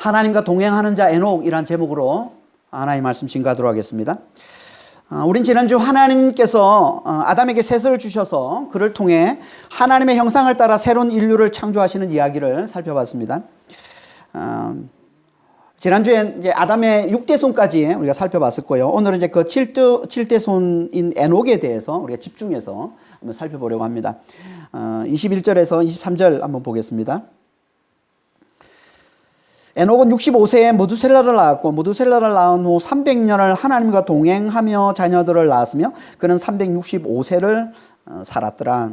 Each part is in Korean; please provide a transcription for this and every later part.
하나님과 동행하는 자 에녹이란 제목으로 하나님 말씀 증거하도록 하겠습니다. 우린 지난주 하나님께서 아담에게 셋을 주셔서 그를 통해 하나님의 형상을 따라 새로운 인류를 창조하시는 이야기를 살펴봤습니다. 지난주에 이제 아담의 6대손까지 우리가 살펴봤을 거예요. 오늘은 이제 그 7대손인 에녹에 대해서 우리가 집중해서 한번 살펴보려고 합니다. 21절에서 23절 한번 보겠습니다. 에녹은 65세에 무두셀라를 낳았고 무두셀라를 낳은 후 300년을 하나님과 동행하며 자녀들을 낳았으며 그는 365세를 살았더라.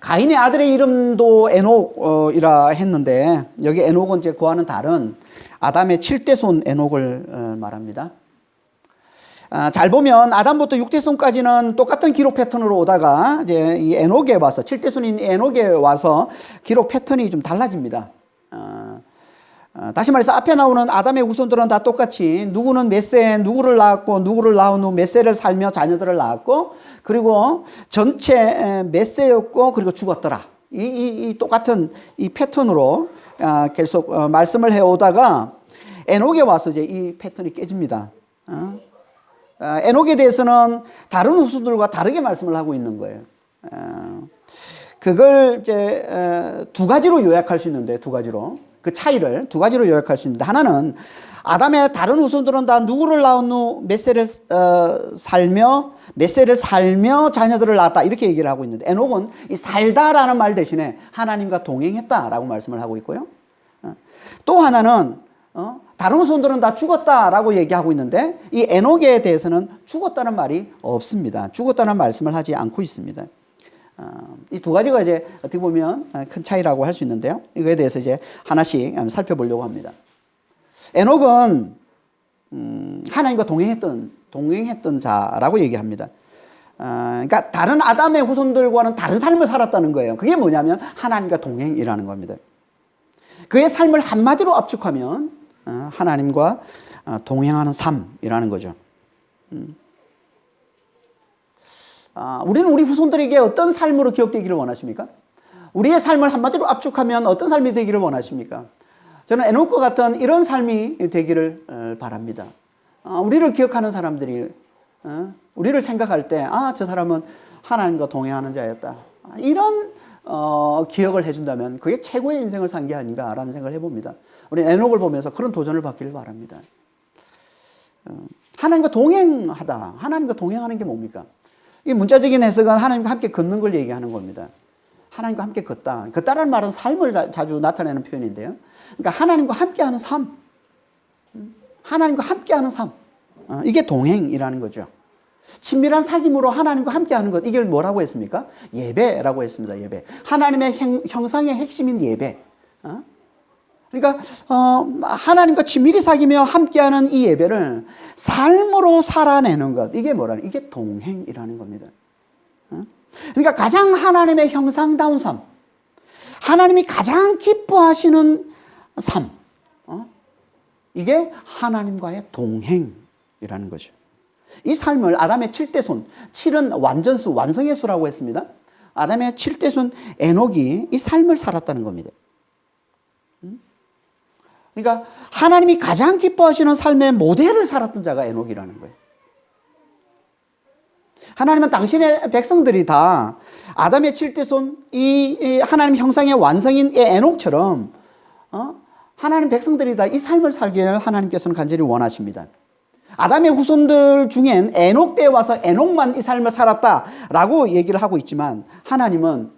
가인의 아들의 이름도 에녹이라 했는데 여기 에녹은 이제 그와는 다른 아담의 7대손 에녹을 말합니다. 잘 보면 아담부터 6대손까지는 똑같은 기록 패턴으로 오다가 이제 이 에녹에 와서 7대손인 에녹에 와서 기록 패턴이 좀 달라집니다. 다시 말해서 앞에 나오는 아담의 후손들은 다 똑같이 누구는 몇 세에 누구를 낳았고 누구를 낳은 후 몇 세를 살며 자녀들을 낳았고 그리고 전체 몇 세였고 그리고 죽었더라. 이 똑같은 이 패턴으로 계속 말씀을 해오다가 에녹에 와서 이제 이 패턴이 깨집니다. 에녹에 대해서는 다른 후손들과 다르게 말씀을 하고 있는 거예요. 그걸 이제 두 가지로 요약할 수 있는데 두 가지로 그 차이를 두 가지로 요약할 수 있는데 하나는 아담의 다른 후손들은 다 누구를 낳은 후 몇 세를 살며 자녀들을 낳았다 이렇게 얘기를 하고 있는데 에녹은 이 살다라는 말 대신에 하나님과 동행했다라고 말씀을 하고 있고요. 또 하나는 다른 후손들은 다 죽었다라고 얘기하고 있는데 이 에녹에 대해서는 죽었다는 말이 없습니다. 죽었다는 말씀을 하지 않고 있습니다. 이 두 가지가 이제 어떻게 보면 큰 차이라고 할 수 있는데요. 이거에 대해서 이제 하나씩 살펴보려고 합니다. 에녹은 하나님과 동행했던 자라고 얘기합니다. 그러니까 다른 아담의 후손들과는 다른 삶을 살았다는 거예요. 그게 뭐냐면 하나님과 동행이라는 겁니다. 그의 삶을 한마디로 압축하면 하나님과 동행하는 삶이라는 거죠. 우리는 우리 후손들에게 어떤 삶으로 기억되기를 원하십니까? 우리의 삶을 한마디로 압축하면 어떤 삶이 되기를 원하십니까? 저는 에녹과 같은 이런 삶이 되기를 바랍니다. 우리를 기억하는 사람들이 우리를 생각할 때 저 사람은 하나님과 동행하는 자였다. 이런 기억을 해준다면 그게 최고의 인생을 산 게 아닌가라는 생각을 해봅니다. 우리 에녹을 보면서 그런 도전을 받기를 바랍니다. 하나님과 동행하다. 하나님과 동행하는 게 뭡니까? 이 문자적인 해석은 하나님과 함께 걷는 걸 얘기하는 겁니다. 하나님과 함께 걷다. 걷다라는 말은 삶을 자주 나타내는 표현인데요. 그러니까 하나님과 함께하는 삶. 하나님과 함께하는 삶. 이게 동행이라는 거죠. 친밀한 사귐으로 하나님과 함께하는 것. 이걸 뭐라고 했습니까? 예배라고 했습니다. 예배. 하나님의 형상의 핵심인 예배. 그러니까 하나님과 친밀히 사귀며 함께하는 이 예배를 삶으로 살아내는 것. 이게 뭐라는? 이게 동행이라는 겁니다. 그러니까 가장 하나님의 형상다운 삶, 하나님이 가장 기뻐하시는 삶, 이게 하나님과의 동행이라는 거죠. 이 삶을 아담의 7대손, 7은 완전수, 완성의 수라고 했습니다. 아담의 7대손 에녹이 이 삶을 살았다는 겁니다. 그러니까 하나님이 가장 기뻐하시는 삶의 모델을 살았던 자가 에녹이라는 거예요. 하나님은 당신의 백성들이 다 아담의 7대손 이 하나님 형상의 완성인 에녹처럼 하나님 백성들이 다 이 삶을 살기를 하나님께서는 간절히 원하십니다. 아담의 후손들 중엔 에녹 때에 와서 에녹만 이 삶을 살았다라고 얘기를 하고 있지만 하나님은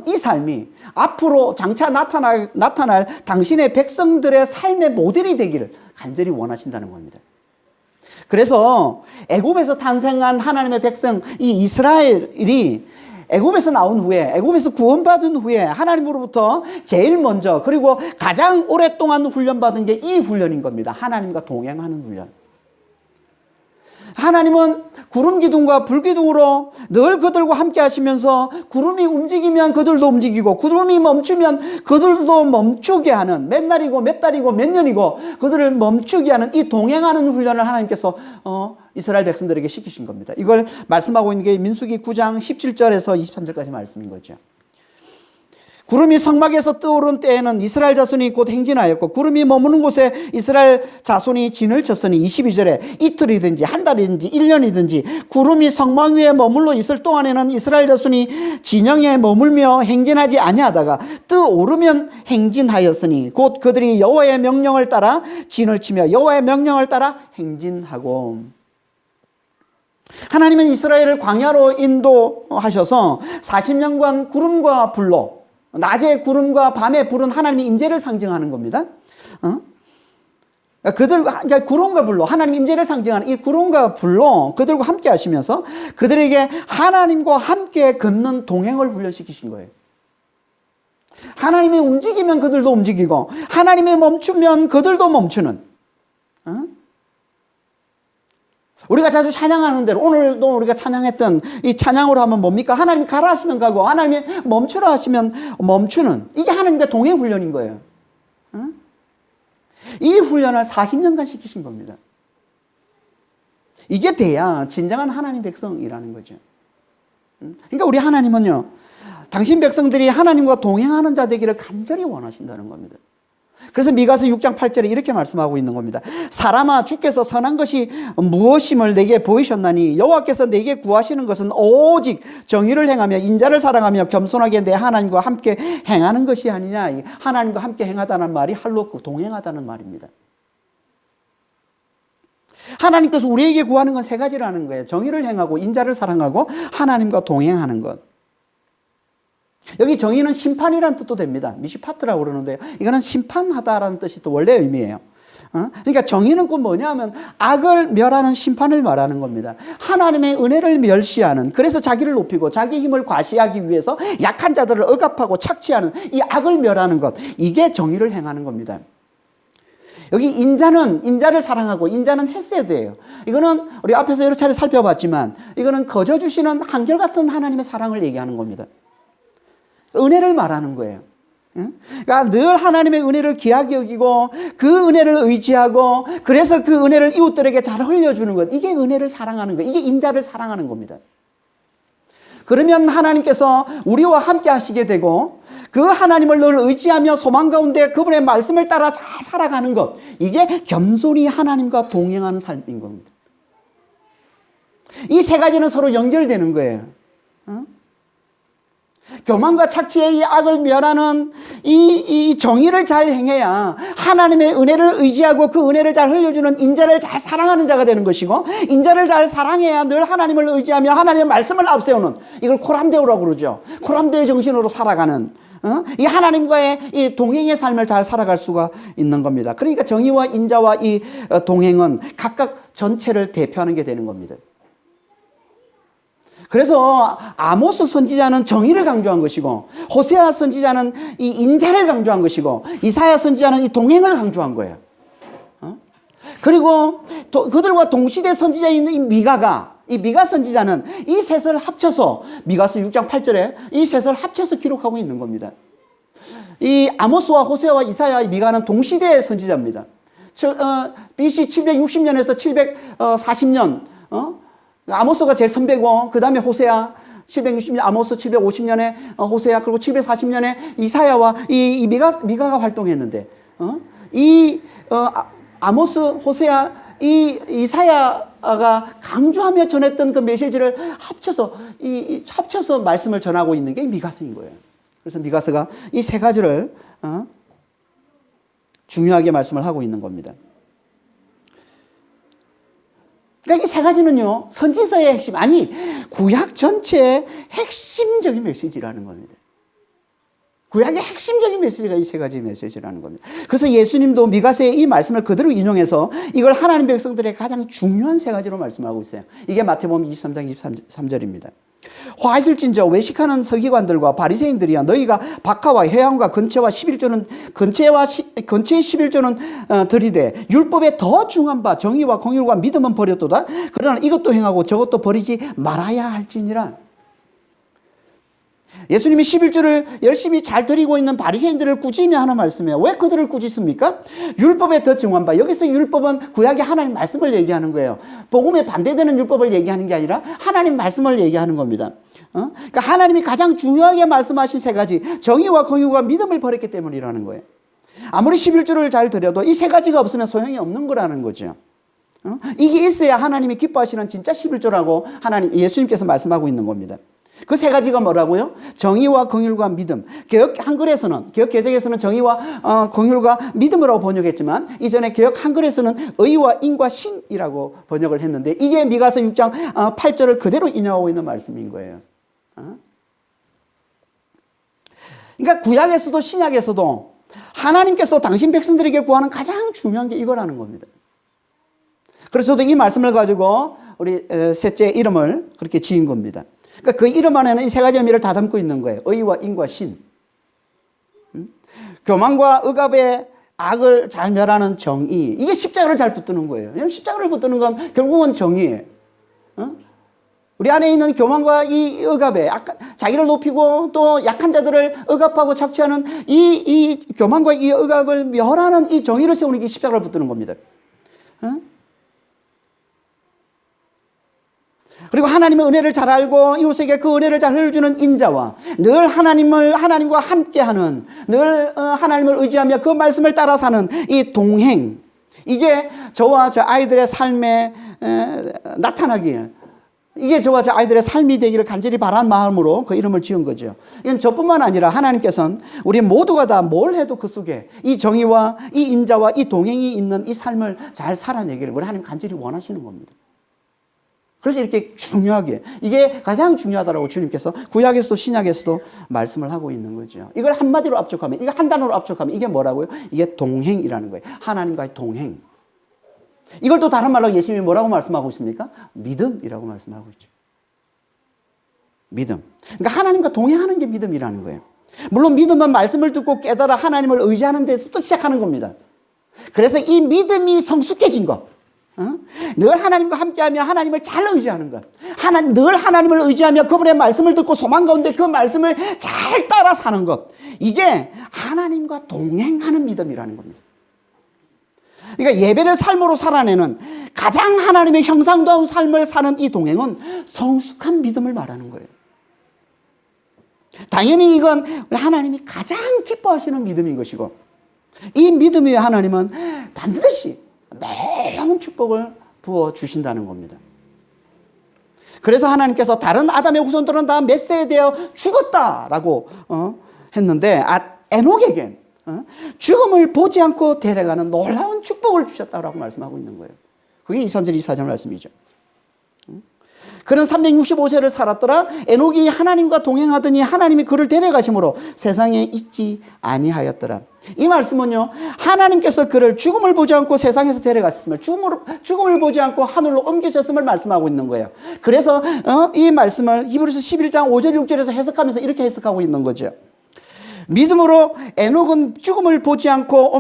이 삶이 앞으로 장차 나타날 당신의 백성들의 삶의 모델이 되기를 간절히 원하신다는 겁니다. 그래서 애굽에서 탄생한 하나님의 백성 이 이스라엘이 애굽에서 나온 후에 애굽에서 구원받은 후에 하나님으로부터 제일 먼저 그리고 가장 오랫동안 훈련받은 게 이 훈련인 겁니다. 하나님과 동행하는 훈련. 하나님은 구름 기둥과 불 기둥으로 늘 그들과 함께 하시면서 구름이 움직이면 그들도 움직이고 구름이 멈추면 그들도 멈추게 하는 몇 날이고 몇 달이고 몇 년이고 그들을 멈추게 하는 이 동행하는 훈련을 하나님께서 이스라엘 백성들에게 시키신 겁니다. 이걸 말씀하고 있는 게 민수기 9장 17절에서 23절까지 말씀인 거죠. 구름이 성막에서 떠오른 때에는 이스라엘 자손이 곧 행진하였고 구름이 머무는 곳에 이스라엘 자손이 진을 쳤으니 22절에 이틀이든지 한 달이든지 1년이든지 구름이 성막 위에 머물러 있을 동안에는 이스라엘 자손이 진영에 머물며 행진하지 아니하다가 떠오르면 행진하였으니 곧 그들이 여호와의 명령을 따라 진을 치며 여호와의 명령을 따라 행진하고. 하나님은 이스라엘을 광야로 인도하셔서 40년간 구름과 불로, 낮에 구름과 밤에 불은 하나님의 임재를 상징하는 겁니다. 그러니까 구름과 불로 하나님의 임재를 상징하는 이 구름과 불로 그들과 함께 하시면서 그들에게 하나님과 함께 걷는 동행을 훈련시키신 거예요. 하나님이 움직이면 그들도 움직이고 하나님이 멈추면 그들도 멈추는. 우리가 자주 찬양하는 대로 오늘도 우리가 찬양했던 이 찬양으로 하면 뭡니까? 하나님이 가라 하시면 가고 하나님이 멈추라 하시면 멈추는, 이게 하나님과 동행 훈련인 거예요. 이 훈련을 40년간 시키신 겁니다. 이게 돼야 진정한 하나님 백성이라는 거죠. 그러니까 우리 하나님은요, 당신 백성들이 하나님과 동행하는 자 되기를 간절히 원하신다는 겁니다. 그래서 미가서 6장 8절에 이렇게 말씀하고 있는 겁니다. 사람아, 주께서 선한 것이 무엇임을 내게 보이셨나니 여호와께서 내게 구하시는 것은 오직 정의를 행하며 인자를 사랑하며 겸손하게 내 하나님과 함께 행하는 것이 아니냐. 하나님과 함께 행하다는 말이 할로크, 동행하다는 말입니다. 하나님께서 우리에게 구하는 건 세 가지라는 거예요. 정의를 행하고 인자를 사랑하고 하나님과 동행하는 것. 여기 정의는 심판이라는 뜻도 됩니다. 미시파트라고 그러는데요. 이거는 심판하다라는 뜻이 또 원래 의미예요. 그러니까 정의는 곧 뭐냐 하면 악을 멸하는 심판을 말하는 겁니다. 하나님의 은혜를 멸시하는, 그래서 자기를 높이고 자기 힘을 과시하기 위해서 약한 자들을 억압하고 착취하는 이 악을 멸하는 것, 이게 정의를 행하는 겁니다. 여기 인자는 인자를 사랑하고, 인자는 헤세드예요. 이거는 우리 앞에서 여러 차례 살펴봤지만 이거는 거저 주시는 한결같은 하나님의 사랑을 얘기하는 겁니다. 은혜를 말하는 거예요. 그러니까 늘 하나님의 은혜를 귀하게 여기고 그 은혜를 의지하고 그래서 그 은혜를 이웃들에게 잘 흘려주는 것, 이게 은혜를 사랑하는 거예요. 이게 인자를 사랑하는 겁니다. 그러면 하나님께서 우리와 함께 하시게 되고 그 하나님을 늘 의지하며 소망 가운데 그분의 말씀을 따라 잘 살아가는 것, 이게 겸손히 하나님과 동행하는 삶인 겁니다. 이 세 가지는 서로 연결되는 거예요. 교만과 착취의 이 악을 멸하는 이 정의를 잘 행해야 하나님의 은혜를 의지하고 그 은혜를 잘 흘려주는 인자를 잘 사랑하는 자가 되는 것이고, 인자를 잘 사랑해야 늘 하나님을 의지하며 하나님의 말씀을 앞세우는, 이걸 코람데오라고 그러죠. 코람데오의 정신으로 살아가는 이 하나님과의 이 동행의 삶을 잘 살아갈 수가 있는 겁니다. 그러니까 정의와 인자와 이 동행은 각각 전체를 대표하는 게 되는 겁니다. 그래서 아모스 선지자는 정의를 강조한 것이고, 호세아 선지자는 이 인자를 강조한 것이고, 이사야 선지자는 이 동행을 강조한 거예요. 그리고 그들과 동시대 선지자인 이 미가 선지자는 이 셋을 합쳐서, 미가서 6장 8절에 이 셋을 합쳐서 기록하고 있는 겁니다. 이 아모스와 호세아와 이사야, 미가는 동시대 선지자입니다. BC 760년에서 740년, 아모스가 제일 선배고, 그 다음에 호세아, 760년 아모스, 750년에 호세아, 그리고 740년에 이사야와 이 미가가 활동했는데, 아모스, 호세아, 이사야가 강조하며 전했던 그 메시지를 합쳐서 말씀을 전하고 있는 게 미가서인 거예요. 그래서 미가서가 이 세 가지를 중요하게 말씀을 하고 있는 겁니다. 그러니까 이 세 가지는요, 선지서의 핵심, 구약 전체의 핵심적인 메시지라는 겁니다. 구약의 핵심적인 메시지가 이 세 가지 메시지라는 겁니다. 그래서 예수님도 미가서의 이 말씀을 그대로 인용해서 이걸 하나님 백성들의 가장 중요한 세 가지로 말씀하고 있어요. 이게 마태복음 23장 23절입니다. 화 있을진저 외식하는 서기관들과 바리새인들이야, 너희가 박하와 회향과 건체의 11조는 들이되 율법에 더 중한 바 정의와 공의와 믿음은 버렸도다. 그러나 이것도 행하고 저것도 버리지 말아야 할지니라. 예수님이 11조를 열심히 잘 드리고 있는 바리새인들을 꾸짖으며 하는 말씀이에요. 왜 그들을 꾸짖습니까? 율법에 더 증오한 바. 여기서 율법은 구약의 하나님 말씀을 얘기하는 거예요. 복음에 반대되는 율법을 얘기하는 게 아니라 하나님 말씀을 얘기하는 겁니다. 그러니까 하나님이 가장 중요하게 말씀하신 세 가지, 정의와 공의와 믿음을 버렸기 때문이라는 거예요. 아무리 11조를 잘 드려도 이 세 가지가 없으면 소용이 없는 거라는 거죠. 이게 있어야 하나님이 기뻐하시는 진짜 11조라고 예수님께서 말씀하고 있는 겁니다. 그 세 가지가 뭐라고요? 정의와 긍휼과 믿음. 개역 한글에서는, 개역 개정에서는 정의와 긍휼과 믿음이라고 번역했지만 이전에 개역 한글에서는 의와 인과 신이라고 번역을 했는데 이게 미가서 6장 8절을 그대로 인용하고 있는 말씀인 거예요. 그러니까 구약에서도 신약에서도 하나님께서 당신 백성들에게 구하는 가장 중요한 게 이거라는 겁니다. 그래서 저도 이 말씀을 가지고 우리 셋째 이름을 그렇게 지은 겁니다. 그러니까 그 이름 안에는 이 세 가지 의미를 다 담고 있는 거예요. 의와 인과 신. 교만과 억압의 악을 잘 멸하는 정의. 이게 십자가를 잘 붙드는 거예요. 왜냐하면 십자가를 붙드는 건 결국은 정의예요. 우리 안에 있는 교만과 이 억압에 자기를 높이고 또 약한 자들을 억압하고 착취하는 이 교만과 이 억압을 멸하는 이 정의를 세우는 게 십자가를 붙드는 겁니다. 그리고 하나님의 은혜를 잘 알고 이웃에게 그 은혜를 잘 흘려주는 인자와 늘 하나님과 함께하는, 늘 하나님을 의지하며 그 말씀을 따라 사는 이 동행. 이게 저와 저 아이들의 삶에 나타나길, 이게 저와 저 아이들의 삶이 되기를 간절히 바란 마음으로 그 이름을 지은 거죠. 이건 저뿐만 아니라 하나님께서는 우리 모두가 다 뭘 해도 그 속에 이 정의와 이 인자와 이 동행이 있는 이 삶을 잘 살아내기를 우리 하나님 간절히 원하시는 겁니다. 그래서 이렇게 중요하게, 이게 가장 중요하다고 주님께서 구약에서도 신약에서도 말씀을 하고 있는 거죠. 이걸 한마디로 압축하면, 이거 한 단어로 압축하면 이게 뭐라고요? 이게 동행이라는 거예요. 하나님과의 동행. 이걸 또 다른 말로 예수님이 뭐라고 말씀하고 있습니까? 믿음이라고 말씀하고 있죠. 믿음. 그러니까 하나님과 동행하는 게 믿음이라는 거예요. 물론 믿음은 말씀을 듣고 깨달아 하나님을 의지하는 데서부터 시작하는 겁니다. 그래서 이 믿음이 성숙해진 것, 늘 하나님과 함께하며 하나님을 잘 의지하는 것, 늘 하나님을 의지하며 그분의 말씀을 듣고 소망 가운데 그 말씀을 잘 따라 사는 것, 이게 하나님과 동행하는 믿음이라는 겁니다. 그러니까 예배를 삶으로 살아내는 가장 하나님의 형상다운 삶을 사는 이 동행은 성숙한 믿음을 말하는 거예요. 당연히 이건 하나님이 가장 기뻐하시는 믿음인 것이고, 이 믿음 위에 하나님은 반드시 놀라운 축복을 부어주신다는 겁니다. 그래서 하나님께서 다른 아담의 후손들은 다 메세되어 죽었다라고 했는데 에녹에겐 죽음을 보지 않고 데려가는 놀라운 축복을 주셨다고 말씀하고 있는 거예요. 그게 23절 24절 말씀이죠. 그는 365세를 살았더라. 에녹이 하나님과 동행하더니 하나님이 그를 데려가심으로 세상에 있지 아니하였더라. 이 말씀은요, 하나님께서 그를 죽음을 보지 않고 세상에서 데려갔음을, 죽음을 보지 않고 하늘로 옮기셨음을 말씀하고 있는 거예요. 그래서 이 말씀을 히브리서 11장 5절 6절에서 해석하면서 이렇게 해석하고 있는 거죠. 믿음으로 에녹은 죽음을 보지 않고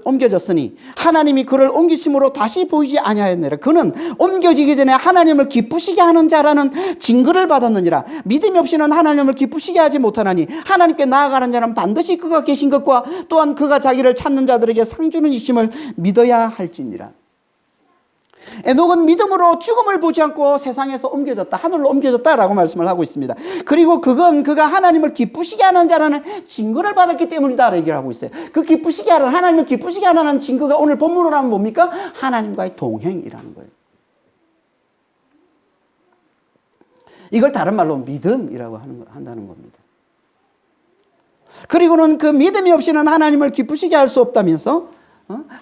옮겨졌으니 하나님이 그를 옮기심으로 다시 보이지 아니하였느니라. 그는 옮겨지기 전에 하나님을 기쁘시게 하는 자라는 증거를 받았느니라. 믿음이 없이는 하나님을 기쁘시게 하지 못하나니 하나님께 나아가는 자는 반드시 그가 계신 것과 또한 그가 자기를 찾는 자들에게 상 주는 이심을 믿어야 할지니라. 에녹은 믿음으로 죽음을 보지 않고 세상에서 옮겨졌다, 하늘로 옮겨졌다라고 말씀을 하고 있습니다. 그리고 그가 하나님을 기쁘시게 하는 자라는 증거를 받았기 때문이다라고 얘기를 하고 있어요. 그 기쁘시게 하는, 하나님을 기쁘시게 하는 증거가 오늘 본문으로 하면 뭡니까? 하나님과의 동행이라는 거예요. 이걸 다른 말로 믿음이라고 한다는 겁니다. 그리고는 그 믿음이 없이는 하나님을 기쁘시게 할 수 없다면서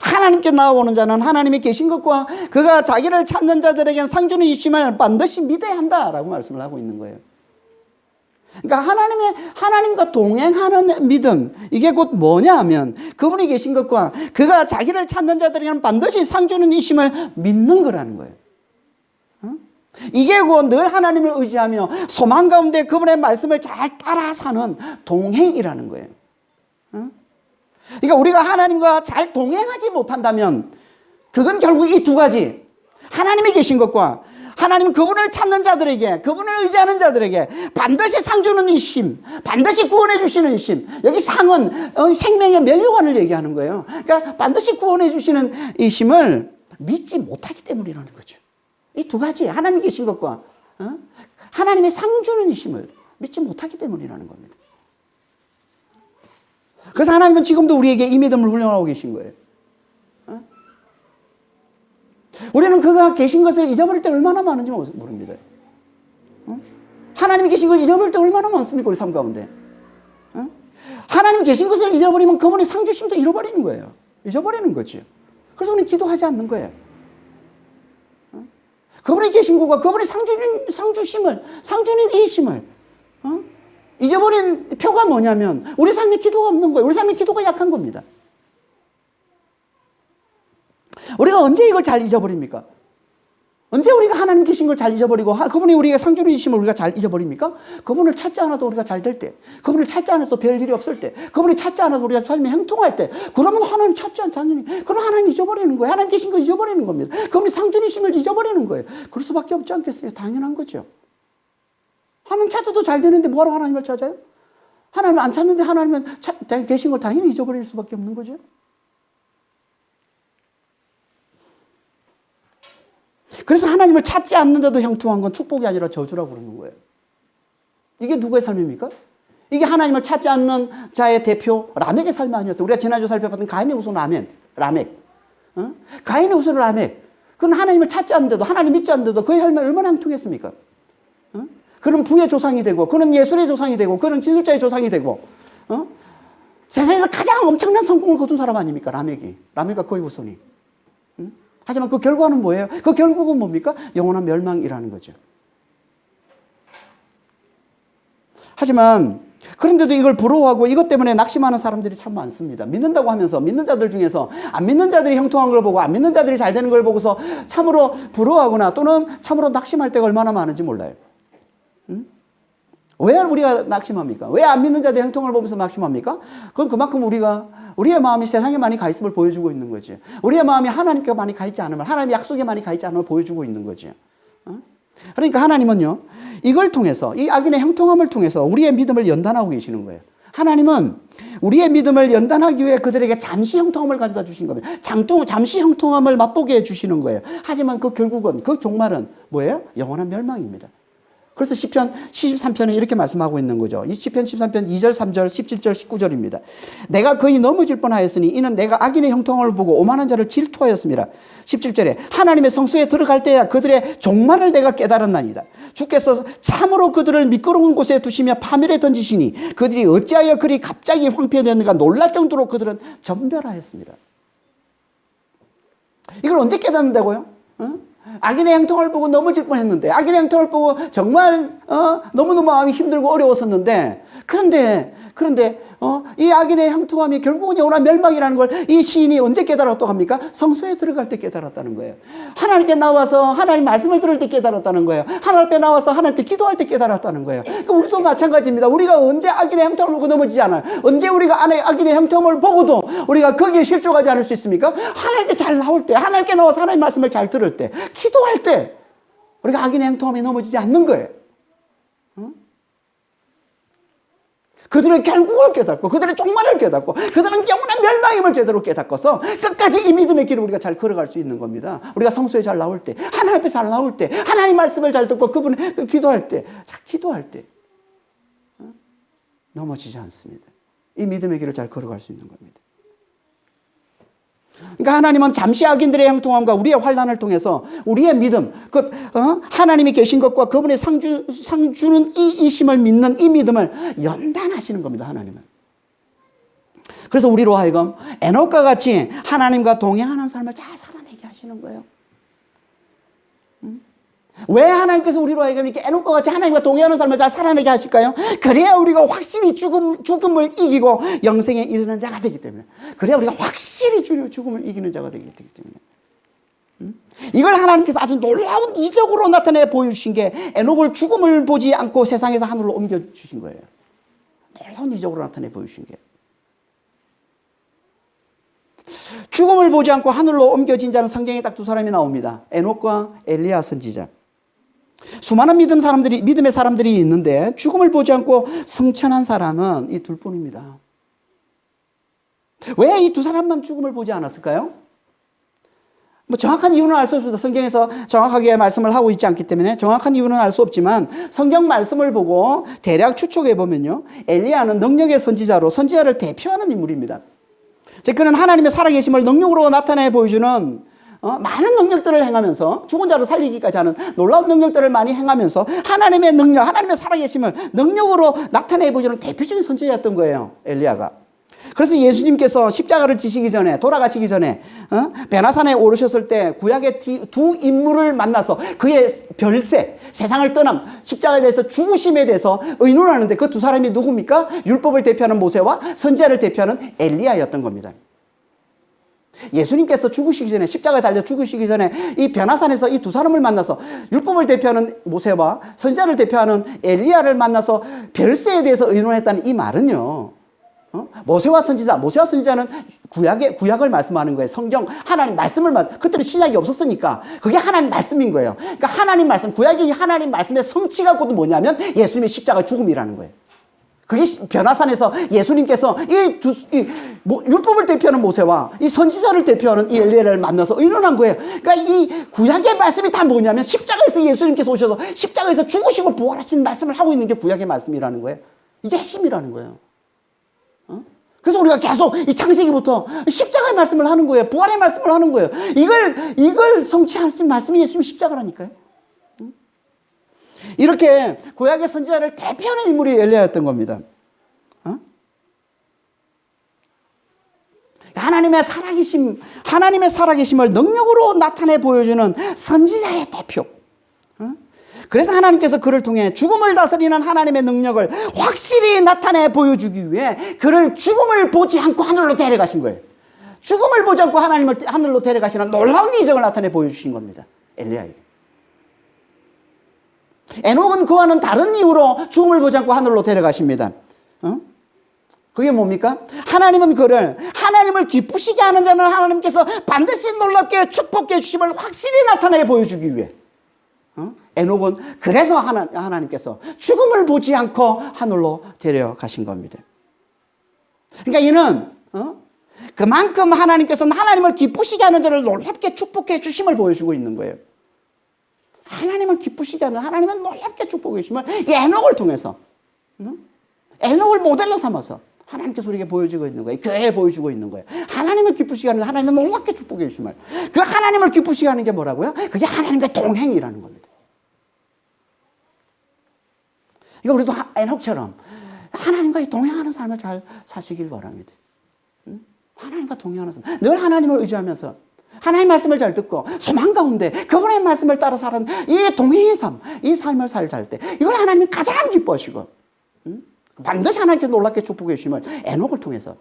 하나님께 나아오는 자는 하나님이 계신 것과 그가 자기를 찾는 자들에겐 상주는 이심을 반드시 믿어야 한다라고 말씀을 하고 있는 거예요. 그러니까 하나님과 동행하는 믿음, 이게 곧 뭐냐 하면 그분이 계신 것과 그가 자기를 찾는 자들에게는 반드시 상주는 이심을 믿는 거라는 거예요. 이게 곧 늘 하나님을 의지하며 소망 가운데 그분의 말씀을 잘 따라 사는 동행이라는 거예요. 그러니까 우리가 하나님과 잘 동행하지 못한다면 그건 결국 이 두 가지, 하나님이 계신 것과 하나님 그분을 찾는 자들에게, 그분을 의지하는 자들에게 반드시 상 주는 이 심, 반드시 구원해 주시는 이 심. 여기 상은 생명의 면류관을 얘기하는 거예요. 그러니까 반드시 구원해 주시는 이 심을 믿지 못하기 때문이라는 거죠. 이 두 가지, 하나님 계신 것과 하나님의 상 주는 이 심을 믿지 못하기 때문이라는 겁니다. 그래서 하나님은 지금도 우리에게 이 믿음을 훈련하고 계신 거예요. 우리는 그가 계신 것을 잊어버릴 때 얼마나 많은지 모릅니다. 하나님이 계신 걸 잊어버릴 때 얼마나 많습니까? 우리 삶 가운데. 하나님 계신 것을 잊어버리면 그분의 상주심도 잃어버리는 거예요. 잊어버리는 거죠. 그래서 우리는 기도하지 않는 거예요. 그분이 계신 것과 그분의 상주심을, 상주는 이심을 잊어버린 표가 뭐냐면 우리 삶에 기도가 없는 거예요. 우리 삶에 기도가 약한 겁니다. 우리가 언제 이걸 잘 잊어버립니까? 언제 우리가 하나님 계신 걸 잘 잊어버리고 그분이 우리가 상주이심을 우리가 잘 잊어버립니까? 그분을 찾지 않아도 우리가 잘 될 때, 그분을 찾지 않아도 별 일이 없을 때, 그분이 찾지 않아도 우리가 삶에 행통할 때, 그러면 하나님 찾지 않다 당연히 그럼 하나님 잊어버리는 거예요. 하나님 계신 거 잊어버리는 겁니다. 그분이 상주이심을 잊어버리는 거예요. 그럴 수밖에 없지 않겠어요? 당연한 거죠. 하나님 찾아도 잘 되는데 뭐하러 하나님을 찾아요? 하나님 안 찾는데 하나님은 계신 걸 당연히 잊어버릴 수밖에 없는 거죠. 그래서 하나님을 찾지 않는데도 형통한 건 축복이 아니라 저주라고 그러는 거예요. 이게 누구의 삶입니까? 이게 하나님을 찾지 않는 자의 대표 라멕의 삶이 아니었어요. 우리가 지난주 살펴봤던 가인의 후손 라멕. 가인의 후손 라멕. 그는 하나님을 찾지 않는데도 하나님 믿지 않는데도 그의 삶이 얼마나 형통했습니까? 그는 부의 조상이 되고 그는 예술의 조상이 되고 그는 기술자의 조상이 되고 세상에서 가장 엄청난 성공을 거둔 사람 아닙니까? 라멕과 그의 후손이. 하지만 그 결과는 뭐예요? 그 결국은 뭡니까? 영원한 멸망이라는 거죠. 하지만 그런데도 이걸 부러워하고 이것 때문에 낙심하는 사람들이 참 많습니다. 믿는다고 하면서 믿는 자들 중에서 안 믿는 자들이 형통한 걸 보고 안 믿는 자들이 잘 되는 걸 보고서 참으로 부러워하거나 또는 참으로 낙심할 때가 얼마나 많은지 몰라요. 왜 우리가 낙심합니까? 왜 안 믿는 자들의 형통을 보면서 낙심합니까? 그건 그만큼 우리의 마음이 세상에 많이 가 있음을 보여주고 있는 거지. 우리의 마음이 하나님께 많이 가 있지 않음을, 하나님의 약속에 많이 가 있지 않음을 보여주고 있는 거지. 그러니까 하나님은요, 이걸 통해서, 이 악인의 형통함을 통해서 우리의 믿음을 연단하고 계시는 거예요. 하나님은 우리의 믿음을 연단하기 위해 그들에게 잠시 형통함을 가져다 주신 겁니다. 잠시 형통함을 맛보게 해 주시는 거예요. 하지만 그 결국은, 그 종말은 뭐예요? 영원한 멸망입니다. 그래서 시편 73편에 이렇게 말씀하고 있는 거죠. 이 시편 13편 2절, 3절, 17절, 19절입니다. 내가 거의 넘어질 뻔하였으니 이는 내가 악인의 형통함을 보고 오만한 자를 질투하였습니다. 17절에 하나님의 성소에 들어갈 때야 그들의 종말을 내가 깨달았나이다. 주께서 참으로 그들을 미끄러운 곳에 두시며 파멸에 던지시니 그들이 어찌하여 그리 갑자기 황폐되었는가 놀랄 정도로 그들은 전멸하였습니다. 이걸 언제 깨닫는다고요? 악인의 행통을 보고 넘어질 뻔했는데, 악인의 행통을 보고 정말 너무너무 마음이 힘들고 어려웠었는데, 그런데 이 악인의 형통함이 결국은 영원한 멸망이라는 걸 이 시인이 언제 깨달았다고 합니까? 성소에 들어갈 때 깨달았다는 거예요. 하나님께 나와서 하나님 말씀을 들을 때 깨달았다는 거예요. 하나님 앞에 나와서 하나님께 기도할 때 깨달았다는 거예요. 그러니까 우리도 마찬가지입니다. 우리가 언제 악인의 형통을 보고 넘어지지 않아요? 언제 우리가 악인의 형통을 보고도 우리가 거기에 실족하지 않을 수 있습니까? 하나님께 잘 나올 때, 하나님께 나와서 하나님 말씀을 잘 들을 때, 기도할 때 우리가 악인의 형통함에 넘어지지 않는 거예요. 그들의 결국을 깨닫고 그들의 종말을 깨닫고 그들은 영원한 멸망임을 제대로 깨닫고서 끝까지 이 믿음의 길을 우리가 잘 걸어갈 수 있는 겁니다. 우리가 성소에 잘 나올 때, 하나님 앞에 잘 나올 때, 하나님 말씀을 잘 듣고 그분의 기도할 때, 기도할 때 넘어지지 않습니다. 이 믿음의 길을 잘 걸어갈 수 있는 겁니다. 그러니까 하나님은 잠시 악인들의 형통함과 우리의 환난을 통해서 우리의 믿음, 하나님이 계신 것과 그분의 상주는 이심을 믿는 이 믿음을 연단하시는 겁니다. 하나님은. 그래서 우리로 하여금 에녹과 같이 하나님과 동행하는 삶을 잘 살아내게 하시는 거예요. 왜 하나님께서 우리로 하여금 이렇게 에녹과 같이 하나님과 동행하는 삶을 잘 살아내게 하실까요? 그래야 우리가 확실히 죽음을 이기고 영생에 이르는 자가 되기 때문에, 그래야 우리가 확실히 죽음을 이기는 자가 되기 때문에, 이걸 하나님께서 아주 놀라운 이적으로 나타내 보여주신 게 에녹을 죽음을 보지 않고 세상에서 하늘로 옮겨주신 거예요. 놀라운 이적으로 나타내 보여주신 게. 죽음을 보지 않고 하늘로 옮겨진 자는 성경에 딱 두 사람이 나옵니다. 에녹과 엘리야 선지자. 수많은 믿음의 사람들이 있는데 죽음을 보지 않고 승천한 사람은 이 둘뿐입니다. 왜 이 두 사람만 죽음을 보지 않았을까요? 뭐 정확한 이유는 알 수 없습니다. 성경에서 정확하게 말씀을 하고 있지 않기 때문에 정확한 이유는 알 수 없지만 성경 말씀을 보고 대략 추측해 보면요, 엘리야는 능력의 선지자로 선지자를 대표하는 인물입니다. 즉 그는 하나님의 살아계심을 능력으로 나타내 보여주는 많은 능력들을 행하면서 죽은 자를 살리기까지 하는 놀라운 능력들을 많이 행하면서 하나님의 능력, 하나님의 살아계심을 능력으로 나타내 보여주는 대표적인 선지자였던 거예요, 엘리야가. 그래서 예수님께서 십자가를 지시기 전에, 돌아가시기 전에 베나산에 오르셨을 때 구약의 두 인물을 만나서 그의 별세, 세상을 떠남, 십자가에 대해서 죽으심에 대해서 의논하는데 그 두 사람이 누굽니까? 율법을 대표하는 모세와 선지자를 대표하는 엘리야였던 겁니다. 예수님께서 죽으시기 전에, 십자가에 달려 죽으시기 전에 이 베나산에서 이 두 사람을 만나서 율법을 대표하는 모세와 선지자를 대표하는 엘리야를 만나서 별세에 대해서 의논했다는 이 말은요, 모세와 선지자는 구약을 말씀하는 거예요. 성경, 하나님 말씀을 그때는 신약이 없었으니까 그게 하나님 말씀인 거예요. 그러니까 하나님 말씀, 구약이 하나님 말씀의 성취가 곧 뭐냐면 예수님의 십자가 죽음이라는 거예요. 그게 변화산에서 예수님께서 율법을 대표하는 모세와 이 선지자를 대표하는 이 엘리야를 만나서 의논한 거예요. 그러니까 이 구약의 말씀이 다 뭐냐면 십자가에서 예수님께서 오셔서 십자가에서 죽으시고 부활하신 말씀을 하고 있는 게 구약의 말씀이라는 거예요. 이게 핵심이라는 거예요. 그래서 우리가 계속 이 창세기부터 십자가의 말씀을 하는 거예요. 부활의 말씀을 하는 거예요. 이걸 성취하신 말씀이 예수님의 십자가라니까요. 이렇게 구약의 선지자를 대표하는 인물이 엘리야였던 겁니다. 하나님의 살아계심을 능력으로 나타내 보여주는 선지자의 대표. 그래서 하나님께서 그를 통해 죽음을 다스리는 하나님의 능력을 확실히 나타내 보여주기 위해 그를 죽음을 보지 않고 하늘로 데려가신 거예요. 죽음을 보지 않고 하늘로 데려가시는 놀라운 이적을 나타내 보여주신 겁니다, 엘리야에게. 에녹은 그와는 다른 이유로 죽음을 보지 않고 하늘로 데려가십니다. 그게 뭡니까? 하나님은 하나님을 기쁘시게 하는 자는 하나님께서 반드시 놀랍게 축복해 주심을 확실히 나타내 보여주기 위해. 에녹은 그래서 하나님께서 죽음을 보지 않고 하늘로 데려가신 겁니다. 그러니까 이는 그만큼 하나님께서는 하나님을 기쁘시게 하는 자를 놀랍게 축복해 주심을 보여주고 있는 거예요. 하나님을 기쁘시게 하는, 하나님은 놀랍게 축복해 주심을 에녹을 통해서, 에녹을 모델로 삼아서 하나님께서 우리에게 보여주고 있는 거예요. 교회에 보여주고 있는 거예요. 하나님을 기쁘시게 하는, 하나님은 놀랍게 축복해 주심을. 그 하나님을 기쁘시게 하는 게 뭐라고요? 그게 하나님과 동행이라는 겁니다. 그러니까 우리도 에녹처럼 하나님과 동행하는 삶을 잘 사시길 바랍니다. 하나님과 동행하는 삶. 늘 하나님을 의지하면서 하나님 말씀을 잘 듣고 소망 가운데 그분의 말씀을 따라 사는 이 동행의 삶, 이 삶을 살 때 이걸 하나님이 가장 기뻐하시고 반드시 하나님께서 놀랍게 축복해 주심을 에녹을 통해서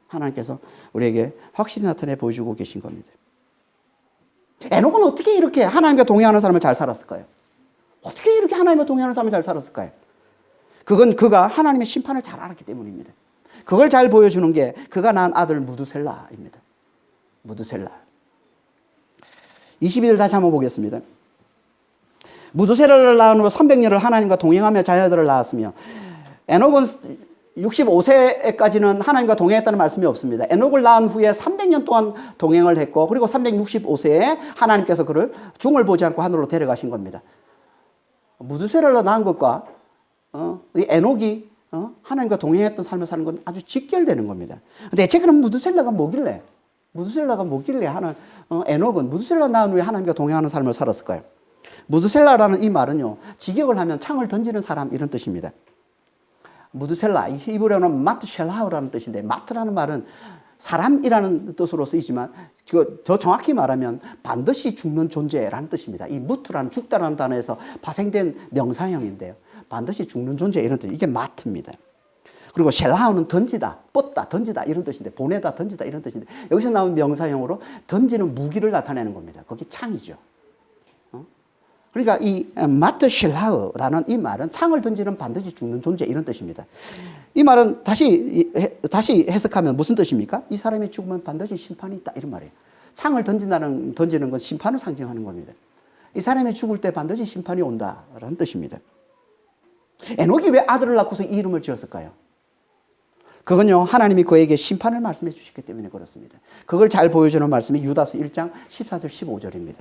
하나님께서 우리에게 확실히 나타내 보여주고 계신 겁니다. 에녹은 어떻게 이렇게 하나님과 동행하는 삶을 잘 살았을까요? 어떻게 이렇게 하나님과 동행하는 삶을 잘 살았을까요? 그건 그가 하나님의 심판을 잘 알았기 때문입니다. 그걸 잘 보여주는 게 그가 낳은 아들 무드셀라입니다. 무드셀라. 22절 다시 한번 보겠습니다. 무드셀라를 낳은 후 300년을 하나님과 동행하며 자녀들을 낳았으며, 에녹은 65세까지는 하나님과 동행했다는 말씀이 없습니다. 에녹을 낳은 후에 300년 동안 동행을 했고, 그리고 365세에 하나님께서 그를 죽음을 보지 않고 하늘로 데려가신 겁니다. 무드셀라를 낳은 것과 에녹이 하나님과 동행했던 삶을 사는 건 아주 직결되는 겁니다. 근데 대체 그럼 무드셀라가 뭐길래 에녹은 무드셀라 낳은 후에 하나님과 동행하는 삶을 살았을까요? 무드셀라라는 이 말은요, 직역을 하면 창을 던지는 사람 이런 뜻입니다. 무드셀라, 이 히브리어는 마트셀라우라는 뜻인데, 마트라는 말은 사람이라는 뜻으로 쓰이지만 더 정확히 말하면 반드시 죽는 존재라는 뜻입니다. 이 무트라는 죽다라는 단어에서 파생된 명사형인데요, 반드시 죽는 존재 이런 뜻, 이게 마트입니다. 그리고 셀라우는 던지다, 뻗다, 던지다 이런 뜻인데, 보내다, 던지다 이런 뜻인데, 여기서 나온 명사형으로 던지는 무기를 나타내는 겁니다. 그게 창이죠. 그러니까 이 마트 셀라우라는 이 말은 창을 던지는 반드시 죽는 존재 이런 뜻입니다. 이 말은 다시 해석하면 무슨 뜻입니까? 이 사람이 죽으면 반드시 심판이 있다 이런 말이에요. 창을 던지는 건 심판을 상징하는 겁니다. 이 사람이 죽을 때 반드시 심판이 온다라는 뜻입니다. 에녹이 왜 아들을 낳고서 이 이름을 지었을까요? 그건요, 하나님이 그에게 심판을 말씀해 주셨기 때문에 그렇습니다. 그걸 잘 보여주는 말씀이 유다서 1장 14절 15절입니다.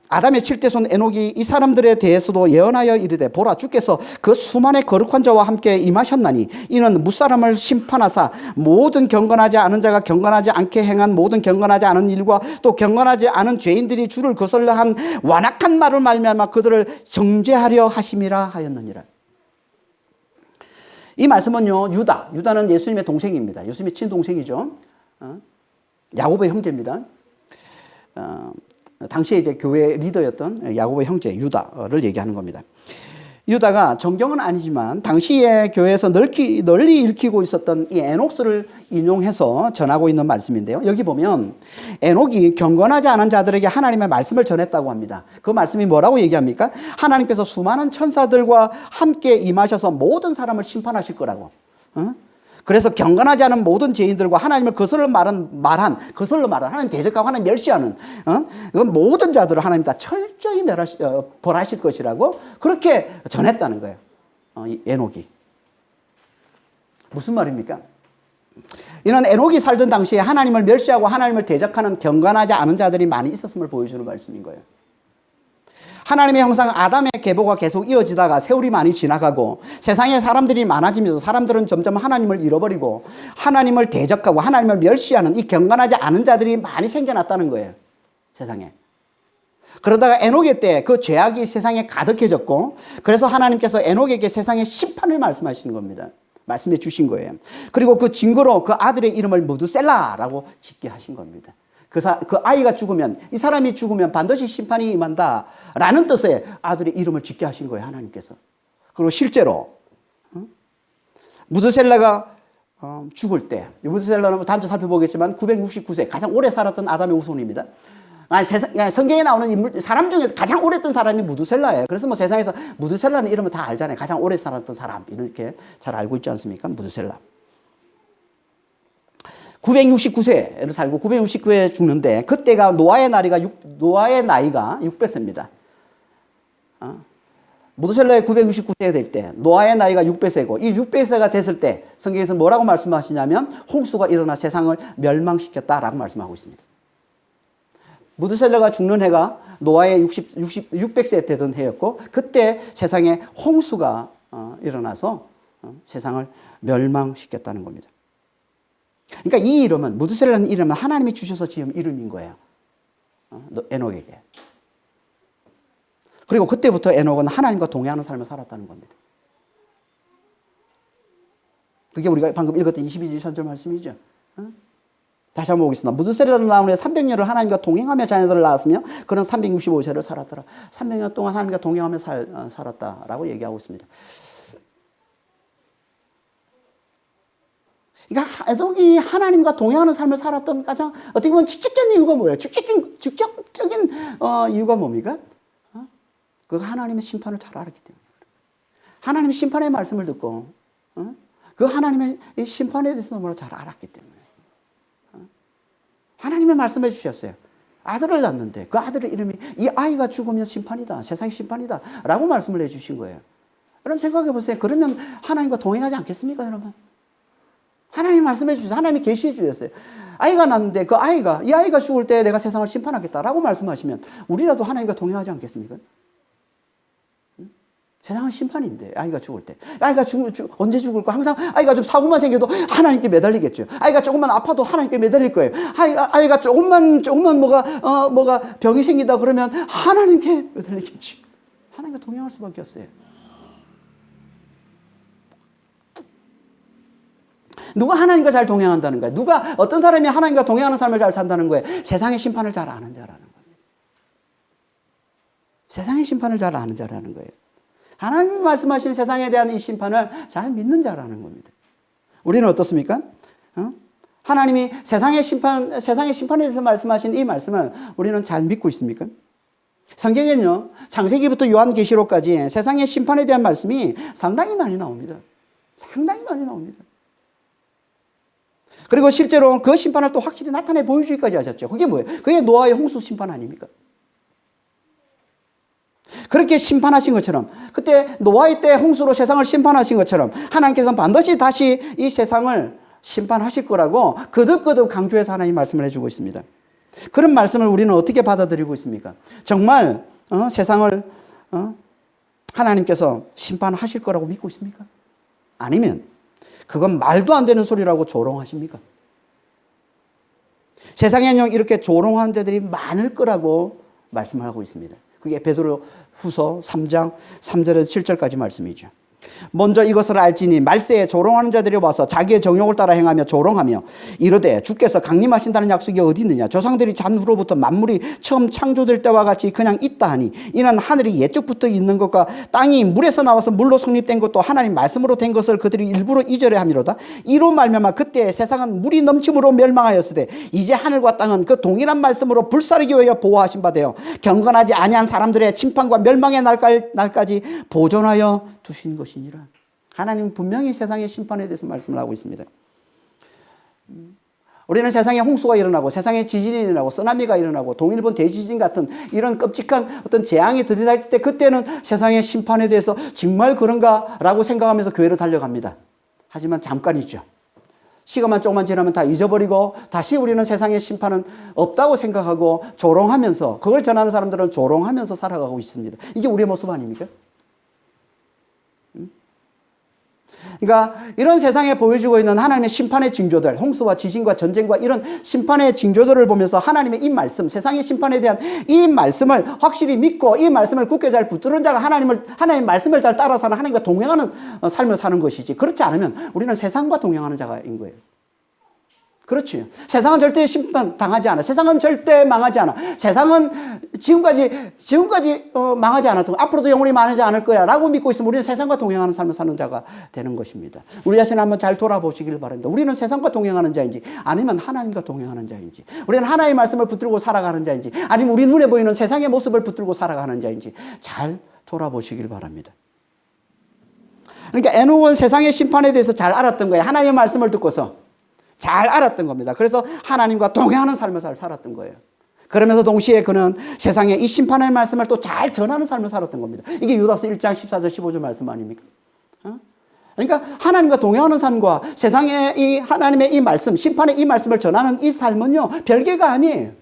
아담의 7대 손 에녹이 이 사람들에 대해서도 예언하여 이르되 보라 주께서 그 수만의 거룩한 자와 함께 임하셨나니 이는 무사람을 심판하사 모든 경건하지 않은 자가 경건하지 않게 행한 모든 경건하지 않은 일과 또 경건하지 않은 죄인들이 주를 거슬러 한 완악한 말을 말미암아 그들을 정죄하려 하심이라 하였느니라. 이 말씀은요, 유다는 예수님의 동생입니다. 예수님의 친동생이죠. 야곱의 형제입니다. 당시에 이제 교회 리더였던 야곱의 형제 유다를 얘기하는 겁니다. 유다가 정경은 아니지만 당시에 교회에서 널리 읽히고 있었던 이 에녹스를 인용해서 전하고 있는 말씀인데요. 여기 보면 에녹이 경건하지 않은 자들에게 하나님의 말씀을 전했다고 합니다. 그 말씀이 뭐라고 얘기합니까? 하나님께서 수많은 천사들과 함께 임하셔서 모든 사람을 심판하실 거라고. 그래서 경건하지 않은 모든 죄인들과 하나님을 거슬러 말한 하나님 대적하고 하나님 멸시하는 모든 자들을 하나님 다 철저히 벌하실 것이라고 그렇게 전했다는 거예요. 이 에녹이. 무슨 말입니까? 이는 에녹이 살던 당시에 하나님을 멸시하고 하나님을 대적하는 경건하지 않은 자들이 많이 있었음을 보여주는 말씀인 거예요. 하나님의 형상 아담의 계보가 계속 이어지다가 세월이 많이 지나가고 세상에 사람들이 많아지면서 사람들은 점점 하나님을 잃어버리고 하나님을 대적하고 하나님을 멸시하는 이 경건하지 않은 자들이 많이 생겨났다는 거예요. 세상에. 그러다가 에녹의 때 그 죄악이 세상에 가득해졌고 그래서 하나님께서 에녹에게 세상의 심판을 말씀하시는 겁니다. 말씀해 주신 거예요. 그리고 그 증거로 그 아들의 이름을 무드셀라라고 짓게 하신 겁니다. 그 아이가 죽으면, 이 사람이 죽으면 반드시 심판이 임한다 라는 뜻의 아들의 이름을 짓게 하신 거예요, 하나님께서. 그리고 실제로 무드셀라가 죽을 때, 무드셀라는 다음 주 살펴보겠지만 969세 가장 오래 살았던 아담의 후손입니다. 성경에 나오는 사람 중에서 가장 오래 했던 사람이 무드셀라예요. 그래서 뭐 세상에서 무드셀라는 이름은 다 알잖아요. 가장 오래 살았던 사람 이렇게 잘 알고 있지 않습니까? 무드셀라. 969세를 살고 969세에 죽는데 그때가 노아의 나이가 600세입니다. 무드셀라의 969세가 될 때 노아의 나이가 600세고 이 600세가 됐을 때 성경에서 뭐라고 말씀하시냐면 홍수가 일어나 세상을 멸망시켰다라고 말씀하고 있습니다. 무드셀라가 죽는 해가 노아의 600세 되던 해였고 그때 세상에 홍수가 일어나서 세상을 멸망시켰다는 겁니다. 그러니까 이 이름은 무드셀라는 이름은 하나님이 주셔서 지은 이름인 거예요. 에녹에게. 그리고 그때부터 에녹은 하나님과 동행하는 삶을 살았다는 겁니다. 그게 우리가 방금 읽었던 22절 3절 말씀이죠. 다시 한번 보겠습니다. 무드셀라는 나온 후에 300년을 하나님과 동행하며 자녀들을 낳았으며 그는 365세를 살았더라. 300년 동안 하나님과 동행하며 살았다라고 얘기하고 있습니다. 그러니까 에녹이 하나님과 동행하는 삶을 살았던 가장 어떻게 보면 직접적인 이유가 뭐예요? 직접적인 이유가 뭡니까? 그가 하나님의 심판을 잘 알았기 때문에. 하나님의 심판의 말씀을 듣고 그 하나님의 심판에 대해서 너무나 잘 알았기 때문에. 하나님의 말씀해 주셨어요. 아들을 낳는데 그 아들의 이름이 이 아이가 죽으면 심판이다. 세상의 심판이다. 라고 말씀을 해 주신 거예요. 여러분 생각해 보세요. 그러면 하나님과 동행하지 않겠습니까, 여러분? 하나님 말씀해 주셨어요. 하나님이 계시해 주셨어요. 아이가 낳는데 이 아이가 죽을 때 내가 세상을 심판하겠다라고 말씀하시면 우리라도 하나님과 동행하지 않겠습니까? 세상은 심판인데 아이가 죽을 때. 아이가 언제 죽을까? 항상 아이가 좀 사고만 생겨도 하나님께 매달리겠죠. 아이가 조금만 아파도 하나님께 매달릴 거예요. 아이가 조금만 뭐가 병이 생긴다 그러면 하나님께 매달리겠지. 하나님과 동행할 수밖에 없어요. 누가 하나님과 잘 동행한다는 거예요? 어떤 사람이 하나님과 동행하는 삶을 잘 산다는 거예요? 세상의 심판을 잘 아는 자라는 겁니다. 세상의 심판을 잘 아는 자라는 거예요. 하나님이 말씀하신 세상에 대한 이 심판을 잘 믿는 자라는 겁니다. 우리는 어떻습니까? 하나님이 세상의 심판에 대해서 말씀하신 이 말씀을 우리는 잘 믿고 있습니까? 성경에는요, 창세기부터 요한계시록까지 세상의 심판에 대한 말씀이 상당히 많이 나옵니다. 상당히 많이 나옵니다. 그리고 실제로 그 심판을 또 확실히 나타내 보여주기까지 하셨죠. 그게 뭐예요? 그게 노아의 홍수 심판 아닙니까? 그렇게 심판하신 것처럼, 그때 노아의 때 홍수로 세상을 심판하신 것처럼 하나님께서는 반드시 다시 이 세상을 심판하실 거라고 거듭거듭 강조해서 하나님 말씀을 해주고 있습니다. 그런 말씀을 우리는 어떻게 받아들이고 있습니까? 정말 세상을 하나님께서 심판하실 거라고 믿고 있습니까? 아니면 그건 말도 안 되는 소리라고 조롱하십니까? 세상에는 이렇게 조롱하는 자들이 많을 거라고 말씀을 하고 있습니다. 그게 베드로 후서 3장 3절에서 7절까지 말씀이죠. 먼저 이것을 알지니 말세에 조롱하는 자들이 와서 자기의 정욕을 따라 행하며 조롱하며 이르되 주께서 강림하신다는 약속이 어디 있느냐? 조상들이 잔후로부터 만물이 처음 창조될 때와 같이 그냥 있다 하니 이는 하늘이 예적부터 있는 것과 땅이 물에서 나와서 물로 성립된 것도 하나님 말씀으로 된 것을 그들이 일부러 잊으려 함이로다. 이로 말미암아 그때 세상은 물이 넘침으로 멸망하였으되 이제 하늘과 땅은 그 동일한 말씀으로 불사르기 위하여 보호하신 바 되어 경건하지 아니한 사람들의 침판과 멸망의 날까지 보존하여 두신 것이니라. 하나님 분명히 세상의 심판에 대해서 말씀을 하고 있습니다. 우리는 세상에 홍수가 일어나고 세상에 지진이 일어나고 쓰나미가 일어나고 동일본 대지진 같은 이런 끔찍한 어떤 재앙이 들이닥칠 때 그때는 세상의 심판에 대해서 정말 그런가라고 생각하면서 교회로 달려갑니다. 하지만 잠깐이죠. 시간만 조금만 지나면 다 잊어버리고 다시 우리는 세상의 심판은 없다고 생각하고 조롱하면서, 그걸 전하는 사람들은 조롱하면서 살아가고 있습니다. 이게 우리의 모습 아닙니까? 그러니까 이런 세상에 보여주고 있는 하나님의 심판의 징조들, 홍수와 지진과 전쟁과 이런 심판의 징조들을 보면서 하나님의 이 말씀, 세상의 심판에 대한 이 말씀을 확실히 믿고 이 말씀을 굳게 잘 붙드는 자가 하나님의 말씀을 잘 따라 사는, 하나님과 동행하는 삶을 사는 것이지, 그렇지 않으면 우리는 세상과 동행하는 자가인 거예요. 그렇지. 세상은 절대 심판 당하지 않아. 세상은 절대 망하지 않아. 세상은 지금까지 망하지 않았던, 앞으로도 영원히 망하지 않을 거야 라고 믿고 있으면 우리는 세상과 동행하는 삶을 사는 자가 되는 것입니다. 우리 자신을 한번 잘 돌아보시길 바랍니다. 우리는 세상과 동행하는 자인지 아니면 하나님과 동행하는 자인지, 우리는 하나님의 말씀을 붙들고 살아가는 자인지 아니면 우리 눈에 보이는 세상의 모습을 붙들고 살아가는 자인지 잘 돌아보시길 바랍니다. 그러니까 에녹은 세상의 심판에 대해서 잘 알았던 거예요. 하나님의 말씀을 듣고서 잘 알았던 겁니다. 그래서 하나님과 동행하는 삶을 살았던 거예요. 그러면서 동시에 그는 세상에 이 심판의 말씀을 또 잘 전하는 삶을 살았던 겁니다. 이게 유다서 1장 14절 15절 말씀 아닙니까? 그러니까 하나님과 동행하는 삶과 세상에 이 하나님의 이 말씀, 심판의 이 말씀을 전하는 이 삶은요, 별개가 아니에요.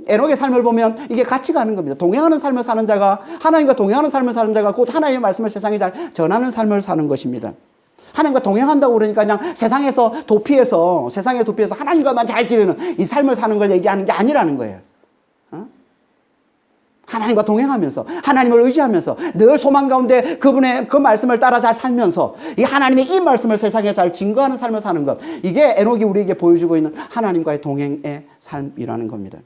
에녹의 삶을 보면 이게 같이 가는 겁니다. 동행하는 삶을 사는 자가, 하나님과 동행하는 삶을 사는 자가 곧 하나님의 말씀을 세상에 잘 전하는 삶을 사는 것입니다. 하나님과 동행한다고 그러니까 그냥 세상에 도피해서 하나님과만 잘 지내는 이 삶을 사는 걸 얘기하는 게 아니라는 거예요. 하나님과 동행하면서, 하나님을 의지하면서, 늘 소망 가운데 그분의 그 말씀을 따라 잘 살면서 이 하나님의 이 말씀을 세상에 잘 증거하는 삶을 사는 것, 이게 에녹이 우리에게 보여주고 있는 하나님과의 동행의 삶이라는 겁니다.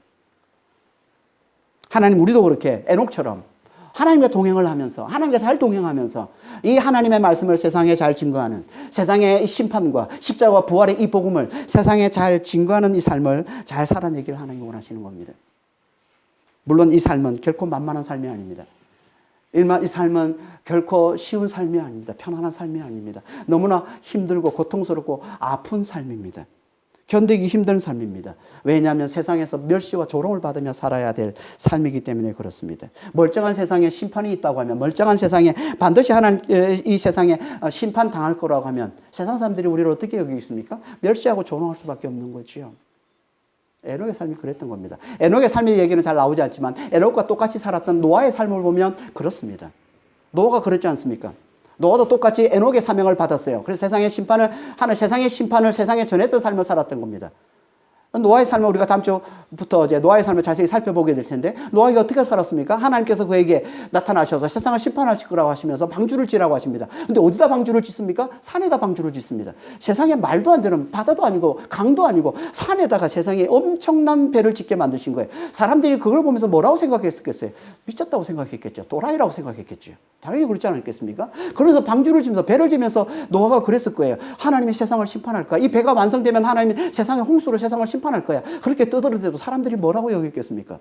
하나님, 우리도 그렇게 에녹처럼 하나님과 동행을 하면서, 하나님과 잘 동행하면서 이 하나님의 말씀을 세상에 잘 증거하는, 세상의 심판과 십자가와 부활의 이 복음을 세상에 잘 증거하는 이 삶을 잘 살아내기를 하나님이 원하시는 겁니다. 물론 이 삶은 결코 만만한 삶이 아닙니다. 이 삶은 결코 쉬운 삶이 아닙니다. 편안한 삶이 아닙니다. 너무나 힘들고 고통스럽고 아픈 삶입니다. 견디기 힘든 삶입니다. 왜냐하면 세상에서 멸시와 조롱을 받으며 살아야 될 삶이기 때문에 그렇습니다. 멀쩡한 세상에 심판이 있다고 하면, 멀쩡한 세상에 반드시 하나님, 이 세상에 심판 당할 거라고 하면 세상 사람들이 우리를 어떻게 여기겠습니까? 멸시하고 조롱할 수밖에 없는 거지요. 에녹의 삶이 그랬던 겁니다. 에녹의 삶의 얘기는 잘 나오지 않지만 에녹과 똑같이 살았던 노아의 삶을 보면 그렇습니다. 노아가 그랬지 않습니까? 노아도 똑같이 에녹의 사명을 받았어요. 그래서 세상의 심판을 세상에 전했던 삶을 살았던 겁니다. 노아의 삶을 우리가 다음 주부터 이제 노아의 삶을 자세히 살펴보게 될 텐데, 노아가 어떻게 살았습니까? 하나님께서 그에게 나타나셔서 세상을 심판하실 거라고 하시면서 방주를 지라고 하십니다. 근데 어디다 방주를 짓습니까? 산에다 방주를 짓습니다. 세상에 말도 안 되는, 바다도 아니고 강도 아니고 산에다가 세상에 엄청난 배를 짓게 만드신 거예요. 사람들이 그걸 보면서 뭐라고 생각했겠어요? 미쳤다고 생각했겠죠. 또라이라고 생각했겠죠. 당연히 그렇지 않았겠습니까? 그러면서 방주를 지면서, 배를 지면서 노아가 그랬을 거예요. 하나님이 세상을 심판할까? 이 배가 완성되면 하나님이 세상의 홍수로 세상을 심판할 거야. 그렇게 떠들어대도 사람들이 뭐라고 여겼겠습니까?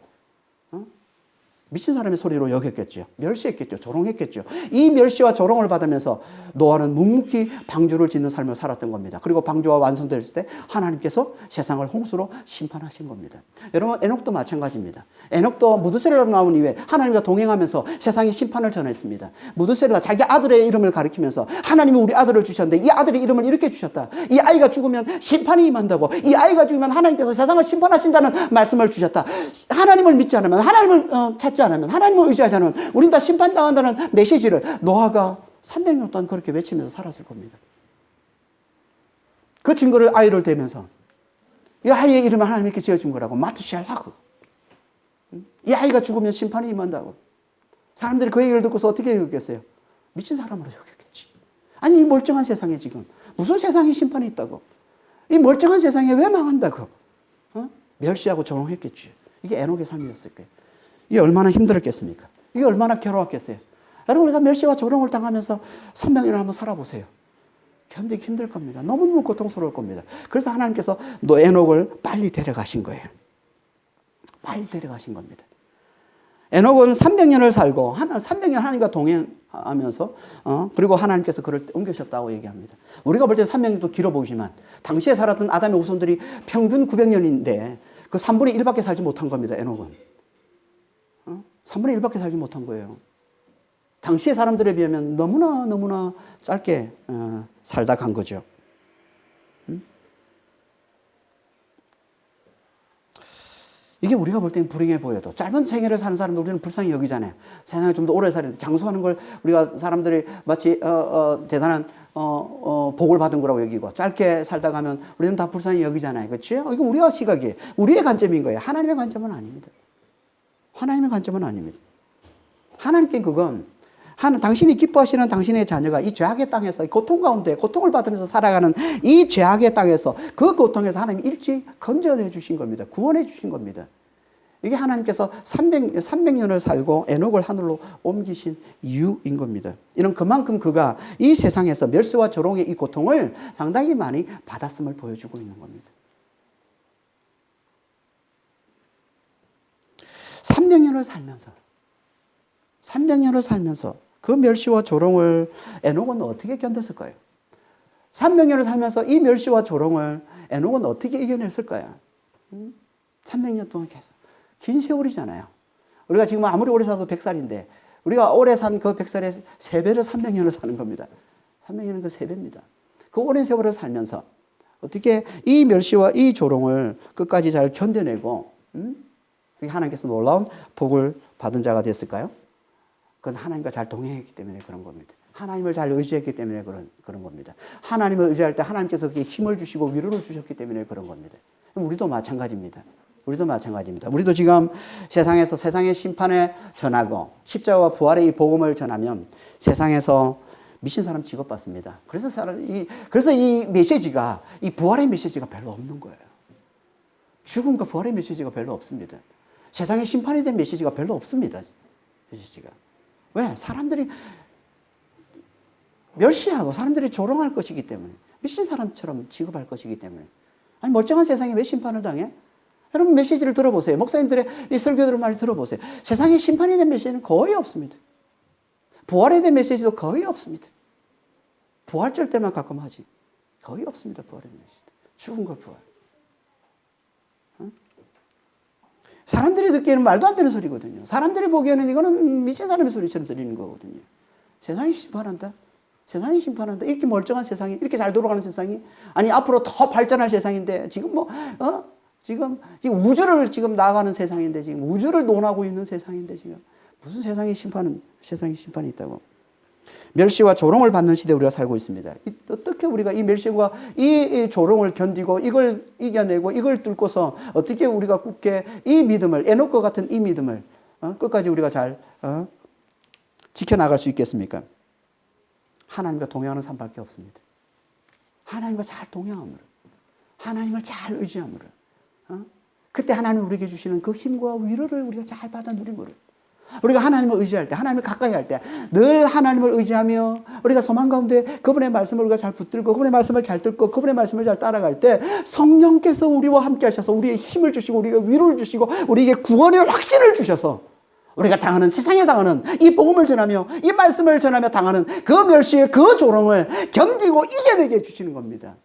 미친 사람의 소리로 여겼겠죠. 멸시했겠죠. 조롱했겠죠. 이 멸시와 조롱을 받으면서 노아는 묵묵히 방주를 짓는 삶을 살았던 겁니다. 그리고 방주가 완성될 때 하나님께서 세상을 홍수로 심판하신 겁니다. 여러분, 에녹도 마찬가지입니다. 에녹도 무드셀라로 나온 이후에 하나님과 동행하면서 세상에 심판을 전했습니다. 무드셀라 자기 아들의 이름을 가리키면서 하나님이 우리 아들을 주셨는데 이 아들의 이름을 이렇게 주셨다. 이 아이가 죽으면 심판이 임한다고. 이 아이가 죽으면 하나님께서 세상을 심판하신다는 말씀을 주셨다. 하나님을 믿지 않으면, 하나님을 찾지 않으면, 하나님을 의지하지 않으면 우린 다 심판당한다는 메시지를 노아가 300년 동안 그렇게 외치면서 살았을 겁니다. 그 증거를 아이를 대면서 이 아이의 이름을 하나님께 지어준 거라고. 마투샬라고. 이 아이가 죽으면 심판이 임한다고. 사람들이 그 얘기를 듣고서 어떻게 여겼겠어요? 미친 사람으로 여겼겠지. 아니, 이 멀쩡한 세상에 지금 무슨 세상에 심판이 있다고. 이 멀쩡한 세상에 왜 망한다고. 멸시하고 조롱했겠지. 이게 에녹의 삶이었을 거예요. 이게 얼마나 힘들었겠습니까? 이게 얼마나 괴로웠겠어요? 여러분, 우리가 멸시와 조롱을 당하면서 300년을 한번 살아보세요. 견디기 힘들 겁니다. 너무너무 고통스러울 겁니다. 그래서 하나님께서 에녹을 빨리 데려가신 거예요. 빨리 데려가신 겁니다. 에녹은 300년을 살고 300년 하나님과 동행하면서 그리고 하나님께서 그를 옮기셨다고 얘기합니다. 우리가 볼 때 300년도 길어 보이지만 당시에 살았던 아담의 후손들이 평균 900년인데 그 3분의 1밖에 살지 못한 겁니다. 에녹은 3분의 1밖에 살지 못한 거예요. 당시의 사람들에 비하면 너무나 짧게 살다 간 거죠. 이게 우리가 볼 때는 불행해 보여도 짧은 생애를 사는 사람들 우리는 불쌍히 여기잖아요. 세상에 좀 더 오래 살는데 장수하는 걸 우리가 사람들이 마치 대단한 복을 받은 거라고 여기고 짧게 살다 가면 우리는 다 불쌍히 여기잖아요. 그렇죠? 이거 우리의 시각이에요. 우리의 관점인 거예요. 하나님의 관점은 아닙니다. 하나님의 관점은 아닙니다. 하나님께 그건 당신이 기뻐하시는 당신의 자녀가 이 죄악의 땅에서 고통 가운데 고통을 받으면서 살아가는 이 죄악의 땅에서 그 고통에서 하나님이 일찍 건져내 주신 겁니다. 구원해 주신 겁니다. 이게 하나님께서 300년을 살고 에녹을 하늘로 옮기신 이유인 겁니다. 이는 그만큼 그가 이 세상에서 멸시와 조롱의 이 고통을 상당히 많이 받았음을 보여주고 있는 겁니다. 300년을 살면서 그 멸시와 조롱을 에녹은 어떻게 견뎠을까요? 300년을 살면서 이 멸시와 조롱을 에녹은 어떻게 이겨냈을까요? 300년 동안 계속. 긴 세월이잖아요. 우리가 지금 아무리 오래 살아도 100살인데 우리가 오래 산 그 100살의 3배를 300년을 사는 겁니다. 300년은 그 3배입니다. 그 오랜 세월을 살면서 어떻게 이 멸시와 이 조롱을 끝까지 잘 견뎌내고 하나님께서 놀라운 복을 받은 자가 됐을까요? 그건 하나님과 잘 동행했기 때문에 그런 겁니다. 하나님을 잘 의지했기 때문에 그런 겁니다. 하나님을 의지할 때 하나님께서 그게 힘을 주시고 위로를 주셨기 때문에 그런 겁니다. 우리도 마찬가지입니다. 우리도 지금 세상에서 세상의 심판을 전하고 십자가와 부활의 이 복음을 전하면 세상에서 미친 사람 취급받습니다. 그래서 이 메시지가, 이 부활의 메시지가 별로 없는 거예요. 죽음과 부활의 메시지가 별로 없습니다. 세상의 심판에 대한 메시지가 별로 없습니다. 메시지가. 왜? 사람들이 멸시하고 사람들이 조롱할 것이기 때문에, 미친 사람처럼 취급할 것이기 때문에. 아니, 멀쩡한 세상에 왜 심판을 당해? 여러분 메시지를 들어보세요. 목사님들의 이 설교들을 많이 들어보세요. 세상에 심판에 대한 메시지는 거의 없습니다. 부활에 대한 메시지도 거의 없습니다. 부활절 때만 가끔 하지. 거의 없습니다. 부활에 대한 메시지. 죽음과 부활. 사람들이 듣기에는 말도 안 되는 소리거든요. 사람들이 보기에는 이거는 미친 사람의 소리처럼 들리는 거거든요. 세상이 심판한다. 세상이 심판한다. 이렇게 멀쩡한 세상이, 이렇게 잘 돌아가는 세상이, 아니 앞으로 더 발전할 세상인데 지금 지금 우주를 지금 나아가는 세상인데, 지금 우주를 논하고 있는 세상인데, 지금 무슨 세상이 심판이 있다고. 멸시와 조롱을 받는 시대에 우리가 살고 있습니다. 어떻게 우리가 이 멸시와 이 조롱을 견디고 이걸 이겨내고 이걸 뚫고서 어떻게 우리가 굳게 이 믿음을, 에녹과 같은 이 믿음을 끝까지 우리가 잘 지켜나갈 수 있겠습니까? 하나님과 동행하는 삶밖에 없습니다. 하나님과 잘 동행함으로, 하나님을 잘 의지함으로, 그때 하나님이 우리에게 주시는 그 힘과 위로를 우리가 잘 받아 누림으로, 우리가 하나님을 의지할 때, 하나님을 가까이 할 때 늘 하나님을 의지하며 우리가 소망 가운데 그분의 말씀을 우리가 잘 붙들고 그분의 말씀을 잘 듣고 그분의 말씀을 잘 따라갈 때 성령께서 우리와 함께 하셔서 우리의 힘을 주시고 우리에게 위로를 주시고 우리에게 구원의 확신을 주셔서 우리가 당하는, 세상에 당하는 이 복음을 전하며 이 말씀을 전하며 당하는 그 멸시의 그 조롱을 견디고 이겨내게 해주시는 겁니다.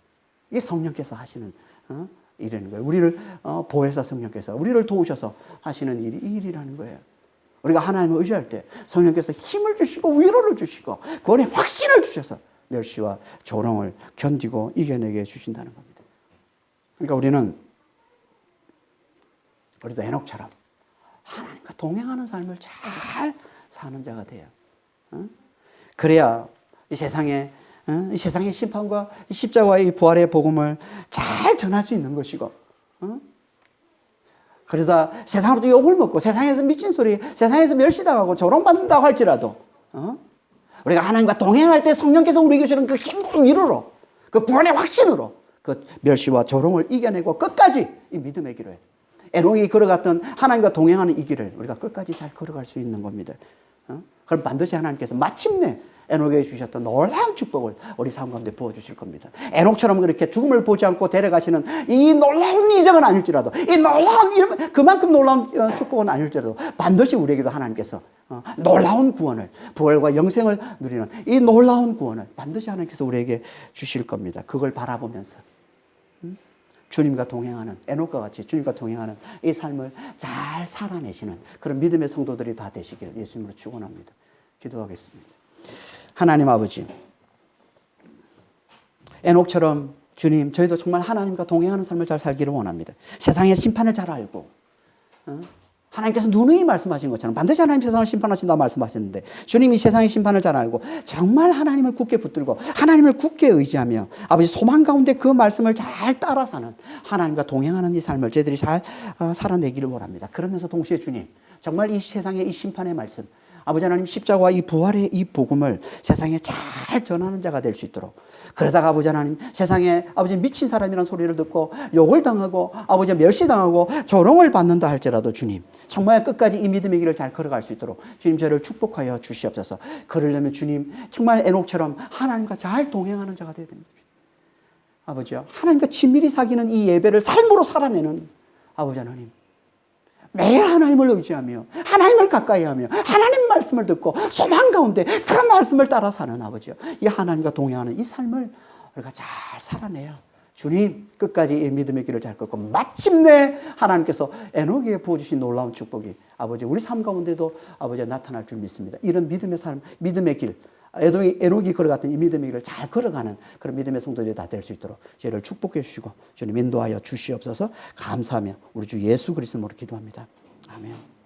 이게 성령께서 하시는 일이라는 거예요. 우리를 보혜사 성령께서 우리를 도우셔서 하시는 일이 이 일이라는 거예요. 우리가 하나님을 의지할 때 성령께서 힘을 주시고 위로를 주시고 구원의 확신을 주셔서 멸시와 조롱을 견디고 이겨내게 해주신다는 겁니다. 그러니까 우리도 에녹처럼 하나님과 동행하는 삶을 잘 사는 자가 돼요. 그래야 이 세상의 심판과 이 십자가의 이 부활의 복음을 잘 전할 수 있는 것이고, 그러다 세상으로도 욕을 먹고 세상에서 미친 소리, 세상에서 멸시당하고 조롱받는다고 할지라도 우리가 하나님과 동행할 때 성령께서 우리에게 주시는 그 힘과 위로로, 그 구원의 확신으로 그 멸시와 조롱을 이겨내고 끝까지 이 믿음의 길을, 에녹이 걸어갔던 하나님과 동행하는 이 길을 우리가 끝까지 잘 걸어갈 수 있는 겁니다. 그럼 반드시 하나님께서 마침내 에녹에게 주셨던 놀라운 축복을 우리 삶 가운데 부어주실 겁니다. 에녹처럼 그렇게 죽음을 보지 않고 데려가시는 이 놀라운 이정은 아닐지라도, 이 놀라운, 그만큼 놀라운 축복은 아닐지라도 반드시 우리에게도 하나님께서 놀라운 구원을, 부활과 영생을 누리는 이 놀라운 구원을 반드시 하나님께서 우리에게 주실 겁니다. 그걸 바라보면서 주님과 동행하는, 에녹과 같이 주님과 동행하는 이 삶을 잘 살아내시는 그런 믿음의 성도들이 다 되시기를 예수님으로 축원합니다. 기도하겠습니다. 하나님 아버지, 에녹처럼 주님, 저희도 정말 하나님과 동행하는 삶을 잘 살기를 원합니다. 세상의 심판을 잘 알고, 하나님께서 누누이 말씀하신 것처럼 반드시 하나님 세상을 심판하신다고 말씀하셨는데, 주님이 세상의 심판을 잘 알고 정말 하나님을 굳게 붙들고 하나님을 굳게 의지하며 아버지 소망 가운데 그 말씀을 잘 따라 사는, 하나님과 동행하는 이 삶을 저희들이 잘 살아내기를 원합니다. 그러면서 동시에 주님, 정말 이 세상의 이 심판의 말씀, 아버지 하나님 십자가와 이 부활의 이 복음을 세상에 잘 전하는 자가 될 수 있도록, 그러다가 아버지 하나님 세상에 아버지 미친 사람이라는 소리를 듣고 욕을 당하고 아버지 멸시당하고 조롱을 받는다 할지라도 주님, 정말 끝까지 이 믿음의 길을 잘 걸어갈 수 있도록 주님 저를 축복하여 주시옵소서. 그러려면 주님 정말 에녹처럼 하나님과 잘 동행하는 자가 되어야 됩니다. 아버지요, 하나님과 친밀히 사귀는 이 예배를 삶으로 살아내는 아버지 하나님, 매일 하나님을 의지하며 하나님을 가까이 하며 하나님 말씀을 듣고 소망 가운데 그 말씀을 따라 사는 아버지요, 이 하나님과 동행하는 이 삶을 우리가 잘 살아내요. 주님, 끝까지 이 믿음의 길을 잘 걷고 마침내 하나님께서 에녹에게 부어주신 놀라운 축복이 아버지 우리 삶 가운데도 아버지 나타날 줄 믿습니다. 이런 믿음의 삶, 믿음의 길, 에녹이 걸어갔던 이 믿음의 길을 잘 걸어가는 그런 믿음의 성도들이 다 될 수 있도록 저희를 축복해 주시고 주님 인도하여 주시옵소서. 감사하며 우리 주 예수 그리스도로 기도합니다. 아멘.